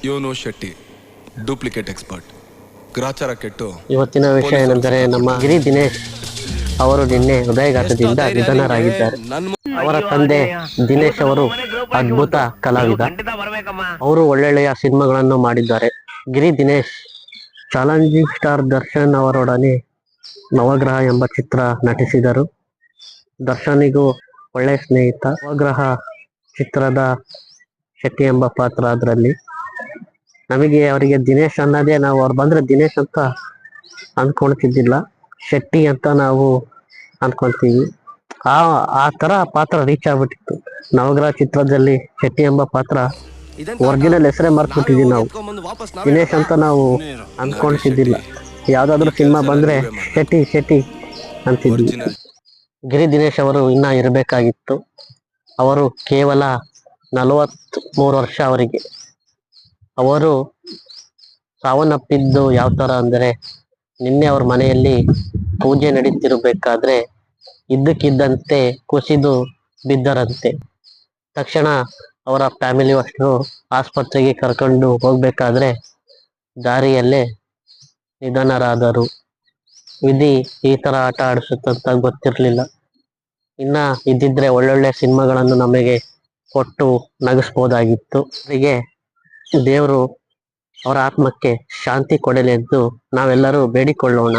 ಇವನು Shetty duplicate expert. ಗ್ರಾಚಾರ ಕೆಟ್ಟು ಇವತ್ತಿನ ವಿಷಯ ಏನೆಂದರೆ ನಮ್ಮ ಗಿರಿ ದಿನೇಶ್ ಅವರು ನಿನ್ನೆ ಹೃದಯಘಾತದಿಂದ ನಿಧನರಾಗಿದ್ದಾರೆ. ಅವರ ತಂದೆ ದಿನೇಶ್ ಅವರು ಅದ್ಭುತ ಕಲಾವಿದ. ಅವರು ಒಳ್ಳೊಳ್ಳೆಯ ಸಿನಿಮಾಗಳನ್ನು ಮಾಡಿದ್ದಾರೆ. ಗಿರಿ ದಿನೇಶ್ ಚಾಲೆಂಜಿಂಗ್ ಸ್ಟಾರ್ ದರ್ಶನ್ ಅವರೊಡನೆ ನವಗ್ರಹ ಎಂಬ ಚಿತ್ರ ನಟಿಸಿದರು. ದರ್ಶನಿಗೂ ಒಳ್ಳೆಯ ಸ್ನೇಹಿತ. ನವಗ್ರಹ ಚಿತ್ರದ ಶೆಟ್ಟಿ ಎಂಬ ಪಾತ್ರ ಅದರಲ್ಲಿ. ನಮಗೆ ಅವರಿಗೆ ದಿನೇಶ್ ಅನ್ನೋದೇ, ನಾವು ಅವ್ರು ಬಂದ್ರೆ ದಿನೇಶ್ ಅಂತ ಅಂದ್ಕೊಳ್ತಿದ್ದಿಲ್ಲ, ಶೆಟ್ಟಿ ಅಂತ ನಾವು ಅಂದ್ಕೊಳ್ತೀವಿ. ಆ ತರ ಪಾತ್ರ ರೀಚ್ ಆಗ್ಬಿಟ್ಟಿತ್ತು. ನವಗ್ರಹ ಚಿತ್ರದಲ್ಲಿ ಶೆಟ್ಟಿ ಎಂಬ ಪಾತ್ರ ಒರಿಜಿನಲ್ ಹೆಸರೇ ಮರ್ತ್ಬಿಟ್ಟಿದ್ವಿ ನಾವು. ದಿನೇಶ್ ಅಂತ ನಾವು ಅಂದ್ಕೊಳ್ತಿದ್ದಿಲ್ಲ. ಯಾವ್ದಾದ್ರು ಸಿನಿಮಾ ಬಂದ್ರೆ ಶೆಟ್ಟಿ ಶೆಟ್ಟಿ ಅಂತಿದ್ವಿ. ಗಿರಿ ದಿನೇಶ್ ಅವರು ಇನ್ನ ಇರಬೇಕಾಗಿತ್ತು. ಅವರು ಕೇವಲ 43 ವರ್ಷ ಅವರಿಗೆ. ಅವರು ಸಾವನ್ನಪ್ಪಿದ್ದು ಯಾವ ತರ ಅಂದರೆ, ನಿನ್ನೆ ಅವ್ರ ಮನೆಯಲ್ಲಿ ಪೂಜೆ ನಡೀತಿರ್ಬೇಕಾದ್ರೆ ಇದ್ದಕ್ಕಿದ್ದಂತೆ ಕುಸಿದು ಬಿದ್ದರಂತೆ. ತಕ್ಷಣ ಅವರ ಫ್ಯಾಮಿಲಿ ಅಷ್ಟು ಆಸ್ಪತ್ರೆಗೆ ಕರ್ಕೊಂಡು ಹೋಗ್ಬೇಕಾದ್ರೆ ದಾರಿಯಲ್ಲೇ ನಿಧನರಾದರು. ವಿಧಿ ಈ ತರ ಆಟ ಆಡಿಸುತ್ತಂತ ಗೊತ್ತಿರ್ಲಿಲ್ಲ. ಇನ್ನ ಇದ್ದಿದ್ರೆ ಒಳ್ಳೊಳ್ಳೆ ಸಿನಿಮಾಗಳನ್ನು ನಮಗೆ ಕೊಟ್ಟು ನಗಿಸ್ಬೋದಾಗಿತ್ತು. ಅವರಿಗೆ ದೇವರು ಅವರ ಆತ್ಮಕ್ಕೆ ಶಾಂತಿ ಕೊಡಲಿ ಎಂದು ನಾವೆಲ್ಲರೂ ಬೇಡಿಕೊಳ್ಳೋಣ.